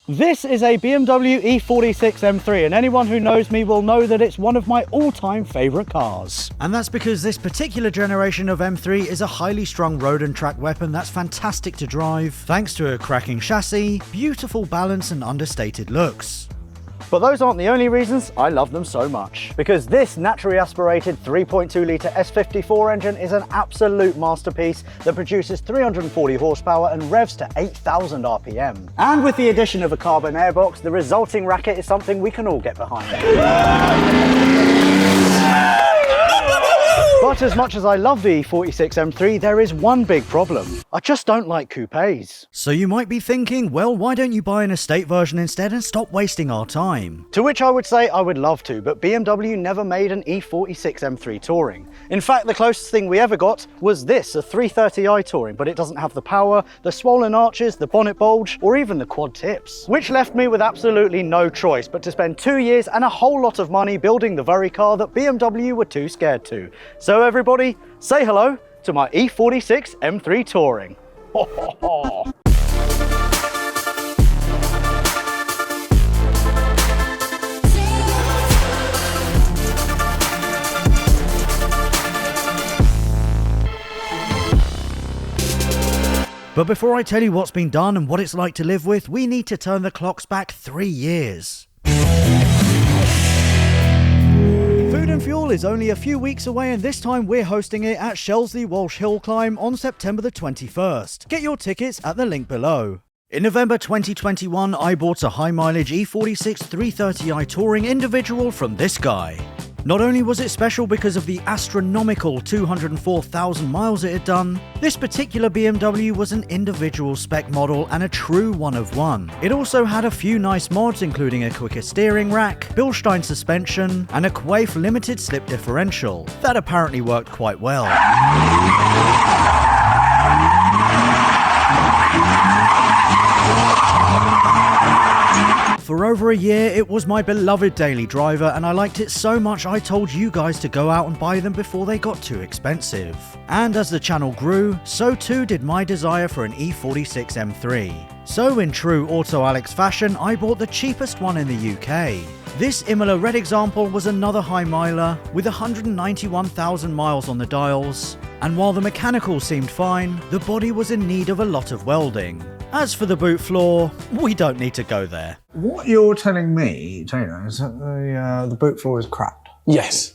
This is a BMW E46 M3, and anyone who knows me will know that it's one of my all-time favourite cars. And that's because this particular generation of M3 is a highly strung road and track weapon that's fantastic to drive, thanks to a cracking chassis, beautiful balance and understated looks. But those aren't the only reasons I love them so much. Because this naturally aspirated 3.2 litre S54 engine is an absolute masterpiece that produces 340 horsepower and revs to 8,000 RPM. And with the addition of a carbon airbox, the resulting racket is something we can all get behind. But as much as I love the E46 M3, there is one big problem. I just don't like coupes. So you might be thinking, well, why don't you buy an estate version instead and stop wasting our time? To which I would say I would love to, but BMW never made an E46 M3 Touring. In fact, the closest thing we ever got was this, a 330i Touring, but it doesn't have the power, the swollen arches, the bonnet bulge, or even the quad tips. Which left me with absolutely no choice but to spend 2 years and a whole lot of money building the very car that BMW were too scared to. So everybody, say hello to my E46 M3 Touring. But before I tell you what's been done and what it's like to live with, we need to turn the clocks back 3 years. Food and Fuel is only a few weeks away, and this time we're hosting it at Shelsley Walsh Hill Climb on September the 21st. Get your tickets at the link below. In November 2021, I bought a high mileage E46 330i Touring individual from this guy. Not only was it special because of the astronomical 204,000 miles it had done, this particular BMW was an individual spec model and a true one of one. It also had a few nice mods, including a quicker steering rack, Bilstein suspension, and a Quaife limited slip differential. That apparently worked quite well. For over a year, it was my beloved daily driver, and I liked it so much I told you guys to go out and buy them before they got too expensive. And as the channel grew, so too did my desire for an E46 M3. So in true Auto Alex fashion, I bought the cheapest one in the UK. This Imola red example was another high miler with 191,000 miles on the dials, and while the mechanicals seemed fine, the body was in need of a lot of welding. As for the boot floor, we don't need to go there. What you're telling me, Taylor, is that the boot floor is cracked? Yes.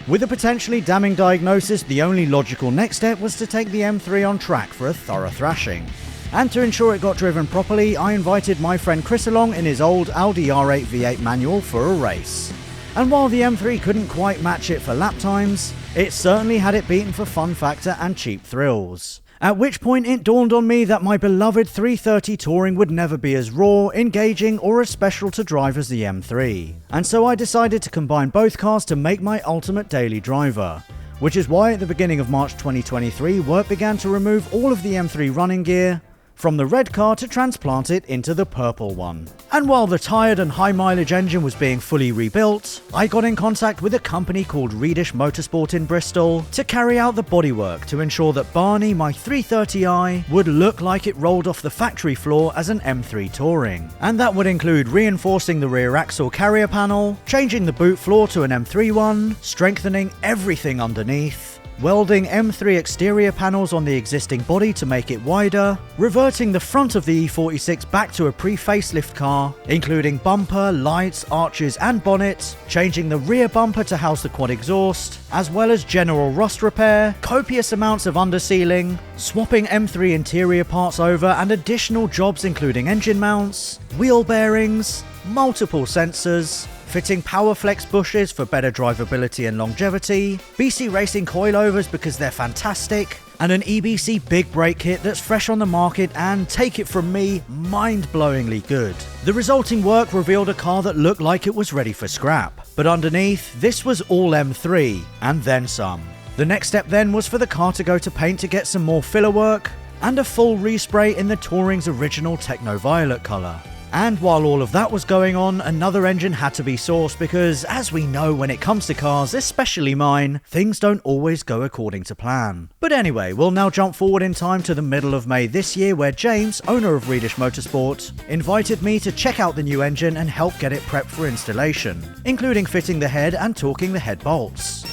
With a potentially damning diagnosis, the only logical next step was to take the M3 on track for a thorough thrashing. And to ensure it got driven properly, I invited my friend Chris along in his old Audi R8 V8 manual for a race. And while the M3 couldn't quite match it for lap times, it certainly had it beaten for fun factor and cheap thrills. At which point it dawned on me that my beloved 330 Touring would never be as raw, engaging, or as special to drive as the M3. And so I decided to combine both cars to make my ultimate daily driver. Which is why at the beginning of March 2023, work began to remove all of the M3 running gear from the red car to transplant it into the purple one. And while the tired and high mileage engine was being fully rebuilt, I got in contact with a company called Reedish Motorsport in Bristol to carry out the bodywork to ensure that Barney, my 330i, would look like it rolled off the factory floor as an M3 Touring. And that would include reinforcing the rear axle carrier panel, changing the boot floor to an M3 one, strengthening everything underneath, welding M3 exterior panels on the existing body to make it wider, reverting the front of the E46 back to a pre-facelift car, including bumper, lights, arches and bonnet, changing the rear bumper to house the quad exhaust, as well as general rust repair, copious amounts of undersealing, swapping M3 interior parts over, and additional jobs including engine mounts, wheel bearings, multiple sensors, fitting PowerFlex bushes for better drivability and longevity, BC Racing coilovers because they're fantastic, and an EBC big brake kit that's fresh on the market and, take it from me, mind-blowingly good. The resulting work revealed a car that looked like it was ready for scrap. But underneath, this was all M3, and then some. The next step then was for the car to go to paint to get some more filler work, and a full respray in the Touring's original Techno Violet colour. And while all of that was going on, another engine had to be sourced because, as we know when it comes to cars, especially mine, things don't always go according to plan. But anyway, we'll now jump forward in time to the middle of May this year where James, owner of Reedish Motorsport, invited me to check out the new engine and help get it prepped for installation, including fitting the head and torquing the head bolts.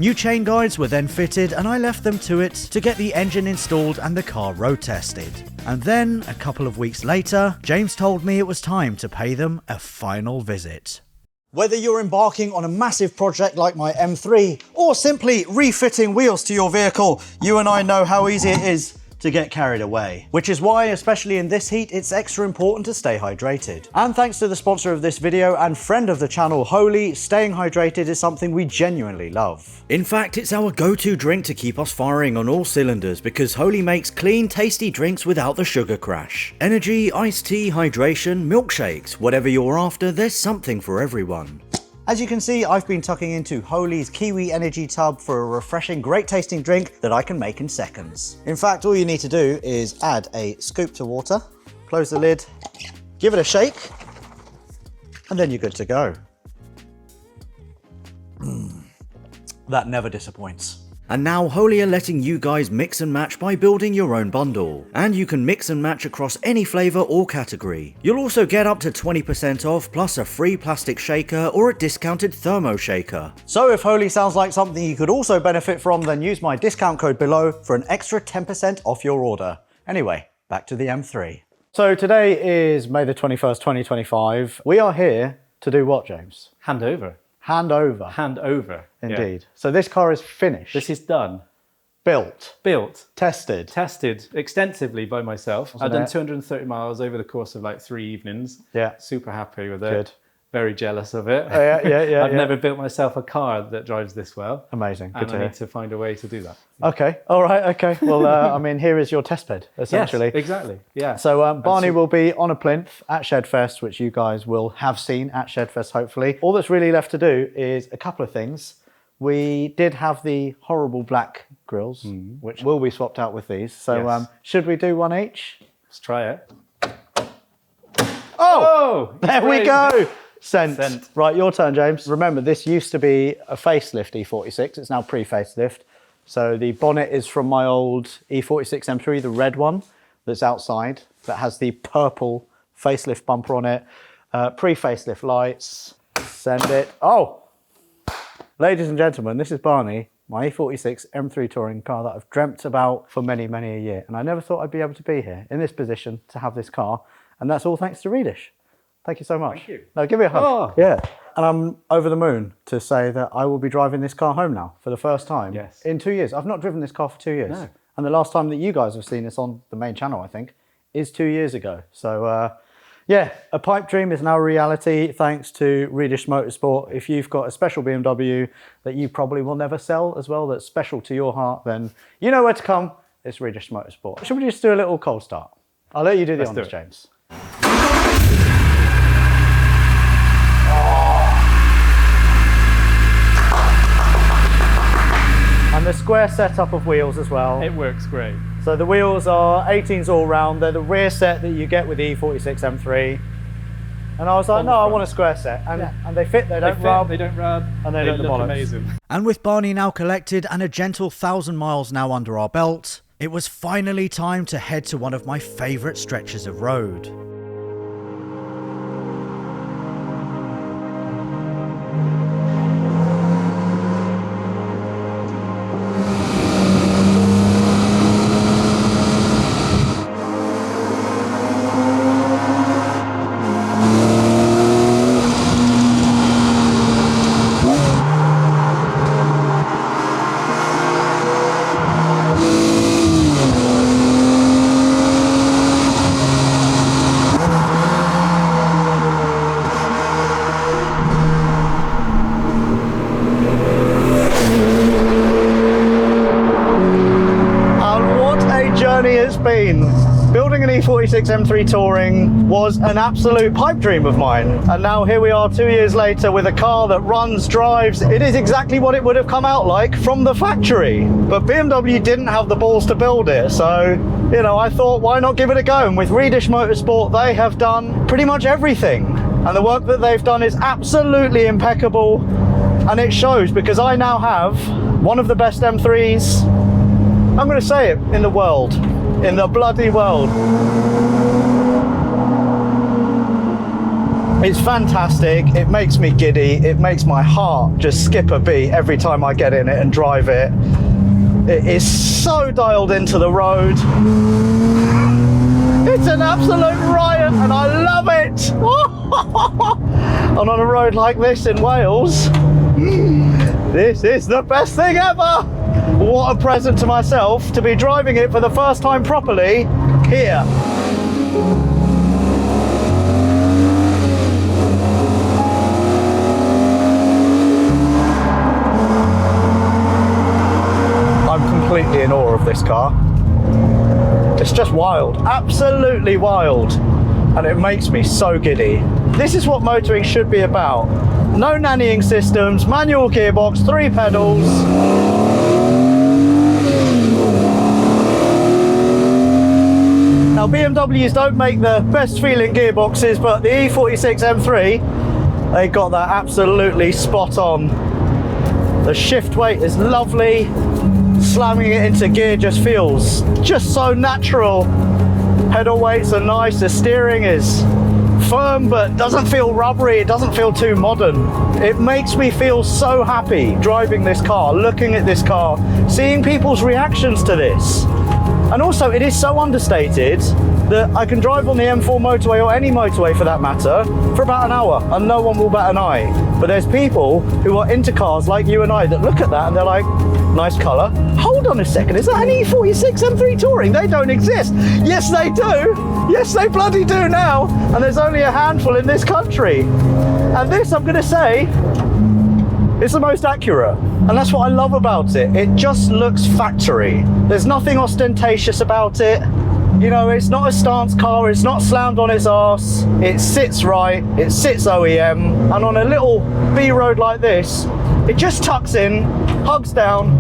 New chain guides were then fitted and I left them to it to get the engine installed and the car road tested. And then, a couple of weeks later, James told me it was time to pay them a final visit. Whether you're embarking on a massive project like my M3 or simply refitting wheels to your vehicle, you and I know how easy it is to get carried away. Which is why, especially in this heat, it's extra important to stay hydrated. And thanks to the sponsor of this video and friend of the channel, Holy, staying hydrated is something we genuinely love. In fact, it's our go-to drink to keep us firing on all cylinders because Holy makes clean, tasty drinks without the sugar crash. Energy, iced tea, hydration, milkshakes, whatever you're after, there's something for everyone. As you can see, I've been tucking into Holy's Kiwi Energy Tub for a refreshing, great tasting drink that I can make in seconds. In fact, all you need to do is add a scoop to water, close the lid, give it a shake, and then you're good to go. That never disappoints. And now Holy are letting you guys mix and match by building your own bundle. And you can mix and match across any flavour or category. You'll also get up to 20% off plus a free plastic shaker or a discounted thermo shaker. So if Holy sounds like something you could also benefit from, then use my discount code below for an extra 10% off your order. Anyway, back to the M3. So today is May the 21st, 2025. We are here to do what, James? Hand over. Hand over. Hand over. Indeed. Yeah. So this car is finished. This is done. Built. Built. Tested. Tested extensively by myself. I've done 230 miles over the course of like 3 evenings. Yeah. Super happy with it. Good. Very jealous of it. Yeah. I've never built myself a car that drives this well. Amazing. Good and to I hear. need to find a way to do that. Okay. All right. Okay. Well, I mean, here is your test bed, essentially. Yes, exactly. Yeah. So Barney will be on a plinth at Shedfest, which you guys will have seen at Shedfest, hopefully. All that's really left to do is a couple of things. We did have the horrible black grills, which will be swapped out with these. So Yes. should we do one each? Let's try it. Oh, there we go. Sent. Sent. Right, your turn, James. Remember, this used to be a facelift E46. It's now pre-facelift. So the bonnet is from my old E46 M3, the red one that's outside, that has the purple facelift bumper on it. Pre-facelift lights. Send it. Oh, ladies and gentlemen, this is Barney, my E46 M3 touring car that I've dreamt about for many, many a year. And I never thought I'd be able to be here in this position to have this car. And that's all thanks to Reedish. Thank you so much. Thank you. No, give me a hug. Oh. Yeah. And I'm over the moon to say that I will be driving this car home now for the first time Yes. in 2 years. I've not driven this car for 2 years. No. And the last time that you guys have seen this on the main channel, I think, is 2 years ago. So, yeah, a pipe dream is now a reality thanks to Reedish Motorsport. If you've got a special BMW that you probably will never sell as well, that's special to your heart, then you know where to come. It's Reedish Motorsport. Should we just do a little cold start? I'll let you do the Let's do honors, it. James. And the square setup of wheels as well. It works great. So the wheels are 18s all round. They're the rear set that you get with the E46 M3. And I was like, On no, the I front. want a square set. And they fit, they don't They fit, rub. they don't rub, and they don't look bollocks. amazing. And with Barney now collected and a gentle 1,000 miles now under our belt, it was finally time to head to one of my favourite stretches of road. And what a journey it's been. Building an E46 M3 Touring was an absolute pipe dream of mine. And now here we are 2 years later with a car that runs, drives. It is exactly what it would have come out like from the factory. But BMW didn't have the balls to build it. So, you know, I thought, why not give it a go? And with Swedish Motorsport, they have done pretty much everything. And the work that they've done is absolutely impeccable. And it shows, because I now have one of the best M3s, I'm going to say it, in the world. In the bloody world. It's fantastic. It makes me giddy. It makes my heart just skip a beat every time I get in it and drive it. It is so dialed into the road. It's an absolute riot and I love it. And on a road like this in Wales, this is the best thing ever. What a present to myself to be driving it for the first time properly here. I'm completely in awe of this car. It's just wild, absolutely wild. And it makes me so giddy. This is what motoring should be about. No nannying systems, manual gearbox, 3 pedals. Now BMWs don't make the best feeling gearboxes, but the E46 M3, they got that absolutely spot on. The shift weight is lovely. Slamming it into gear just feels just so natural. Pedal weights are nice, the steering is firm but doesn't feel rubbery, it doesn't feel too modern. It makes me feel so happy driving this car, looking at this car, seeing people's reactions to this. And also it is so understated that I can drive on the M4 motorway, or any motorway for that matter, for about an hour and no one will bat an eye. But there's people who are into cars like you and I that look at that and they're like, nice colour. Hold on a second, is that an E46 M3 Touring? They don't exist. Yes, they do. Yes, they bloody do now. And there's only a handful in this country. And this, I'm going to say, is the most accurate. And that's what I love about it. It just looks factory. There's nothing ostentatious about it. You know, it's not a stance car, it's not slammed on its arse. It sits right, it sits OEM. And on a little B road like this, it just tucks in, hugs down,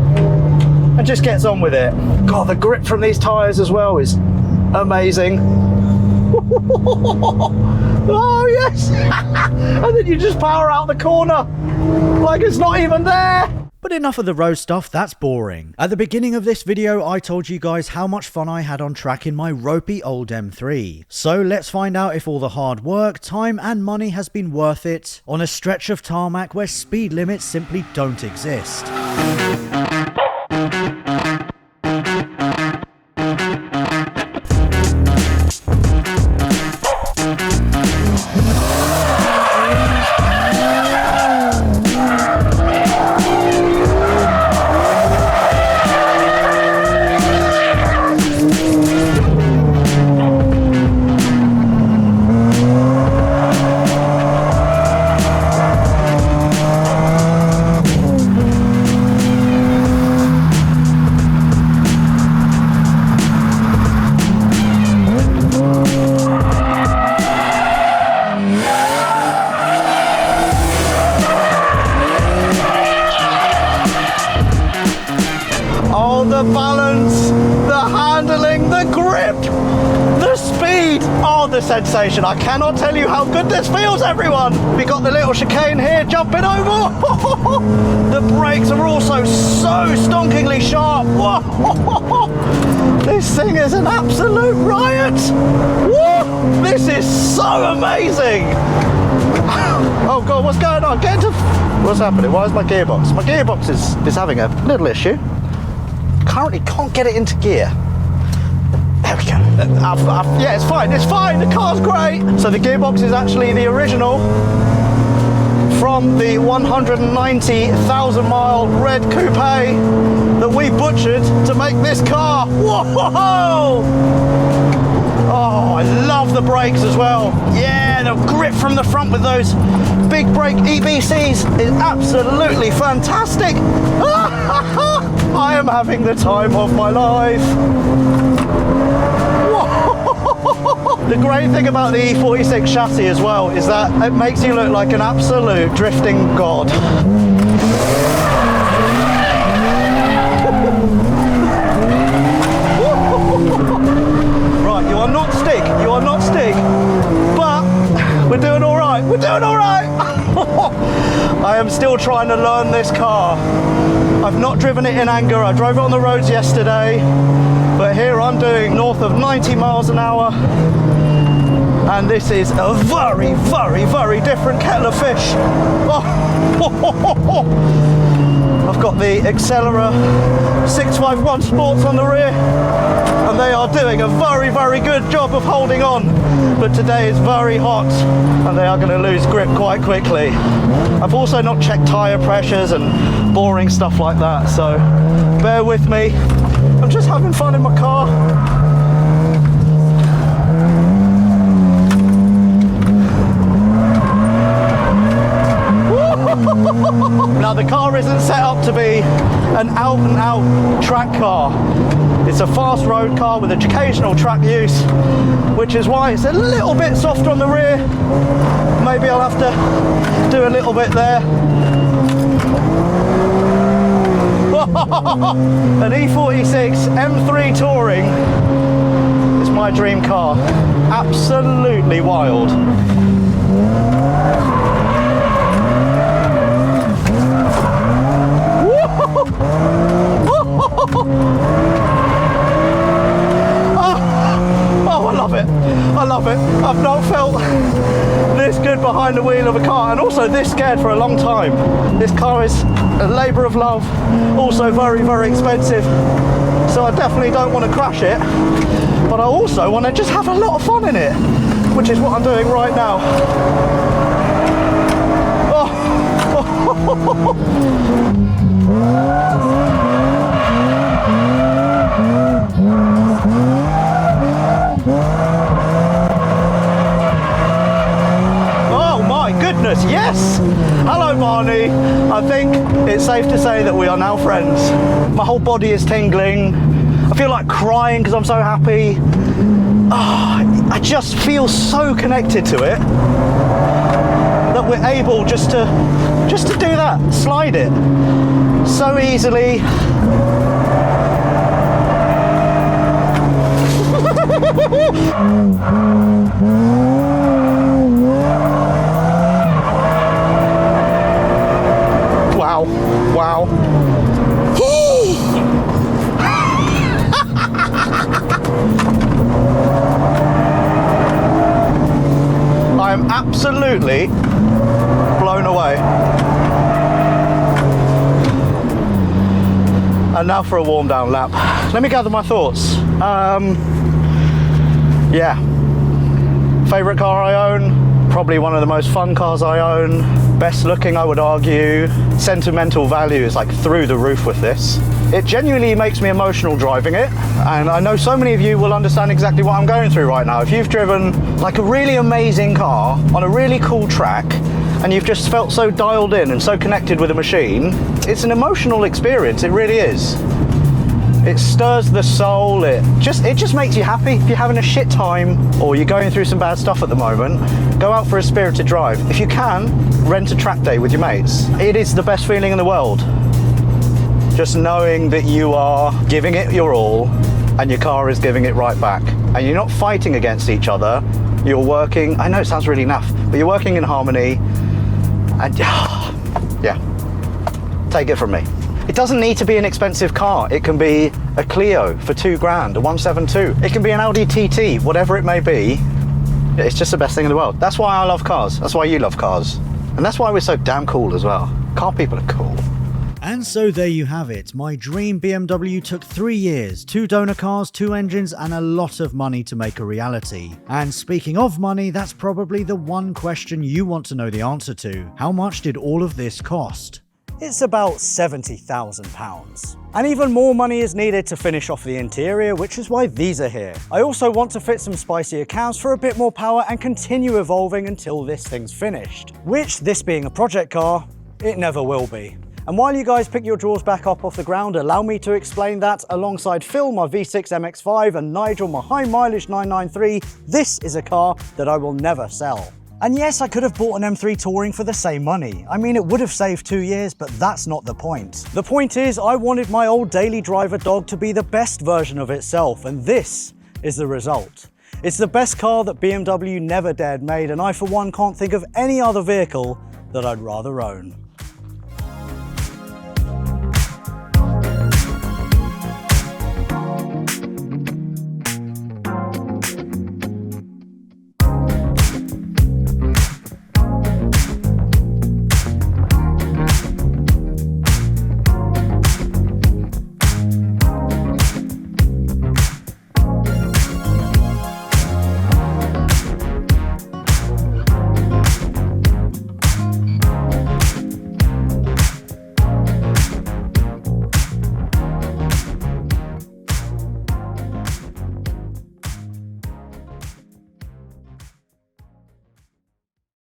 and just gets on with it. God, the grip from these tyres as well is amazing. Oh yes! And then you just power out the corner like it's not even there. But enough of the road stuff, that's boring. At the beginning of this video, I told you guys how much fun I had on track in my ropey old M3. So let's find out if all the hard work, time and money has been worth it on a stretch of tarmac where speed limits simply don't exist. The balance, the handling, the grip, the speed, oh the sensation. I cannot tell you how good this feels, everyone. We got the little chicane here jumping over. The brakes are also so stonkingly sharp. This thing is an absolute riot. Woo! This is so amazing. Oh god, what's going on? Get into... What's happening? Why is my gearbox? My gearbox is having a little issue. Currently can't get it into gear. There we go. Yeah, it's fine, the car's great. So the gearbox is actually the original from the 190,000 mile red coupe that we butchered to make this car. Whoa! Oh, I love the brakes as well. Yeah, the grip from the front with those big brake EBCs is absolutely fantastic. I am having the time of my life. Whoa. The great thing about the E46 chassis as well is that it makes you look like an absolute drifting god. Right, you are not stick, but we're doing all right, I am still trying to learn this car. I've not driven it in anger. I drove it on the roads yesterday, but here I'm doing north of 90 miles an hour, and this is a very, very, very different kettle of fish. I've got the Accelera 651 Sports on the rear, and they are doing a very, very good job of holding on. But today is very hot, and they are going to lose grip quite quickly. I've also not checked tyre pressures and boring stuff like that, so bear with me. I'm just having fun in my car. Now the car isn't set up to be an out and out track car. It's a fast road car with occasional track use, which is why it's a little bit softer on the rear. Maybe I'll have to do a little bit there. An E46 M3 Touring is my dream car. Absolutely wild. Oh, I love it. I love it. I've not felt this good behind the wheel of a car, and also this scared for a long time. This car is a labour of love, also very, very expensive. So I definitely don't want to crash it, but I also want to just have a lot of fun in it, which is what I'm doing right now. Oh my goodness, yes! Hello Barney. I think it's safe to say that we are now friends. My whole body is tingling. I feel like crying because I'm so happy. Oh, I just feel so connected to it that we're able just to do that, slide it so easily. Wow, wow. I am absolutely blown away. And now for a warm down lap. Let me gather my thoughts. Yeah, favourite car I own, probably one of the most fun cars I own, best looking I would argue, sentimental value is like through the roof with this. It genuinely makes me emotional driving it, and I know so many of you will understand exactly what I'm going through right now. If you've driven like a really amazing car on a really cool track, and you've just felt so dialed in and so connected with a machine, it's an emotional experience, it really is. It stirs the soul, it just makes you happy. If you're having a shit time or you're going through some bad stuff at the moment, go out for a spirited drive. If you can, rent a track day with your mates. It is the best feeling in the world. Just knowing that you are giving it your all and your car is giving it right back. And you're not fighting against each other, you're working, I know it sounds really naff, but you're working in harmony, and yeah, take it from me. It doesn't need to be an expensive car. It can be a Clio for £2 grand, a 172. It can be an Audi TT, whatever it may be. It's just the best thing in the world. That's why I love cars. That's why you love cars. And that's why we're so damn cool as well. Car people are cool. And so there you have it. My dream BMW took 3 years, 2 donor cars, 2 engines, and a lot of money to make a reality. And speaking of money, that's probably the one question you want to know the answer to. How much did all of this cost? It's about £70,000. And even more money is needed to finish off the interior, which is why these are here. I also want to fit some spicier cabs for a bit more power and continue evolving until this thing's finished. Which, this being a project car, it never will be. And while you guys pick your drawers back up off the ground, allow me to explain that alongside Phil, my V6 MX-5, and Nigel, my high mileage 993, this is a car that I will never sell. And yes, I could have bought an M3 Touring for the same money. I mean, it would have saved 2 years, but that's not the point. The point is, I wanted my old daily driver dog to be the best version of itself, and this is the result. It's the best car that BMW never dared made, and I for one can't think of any other vehicle that I'd rather own.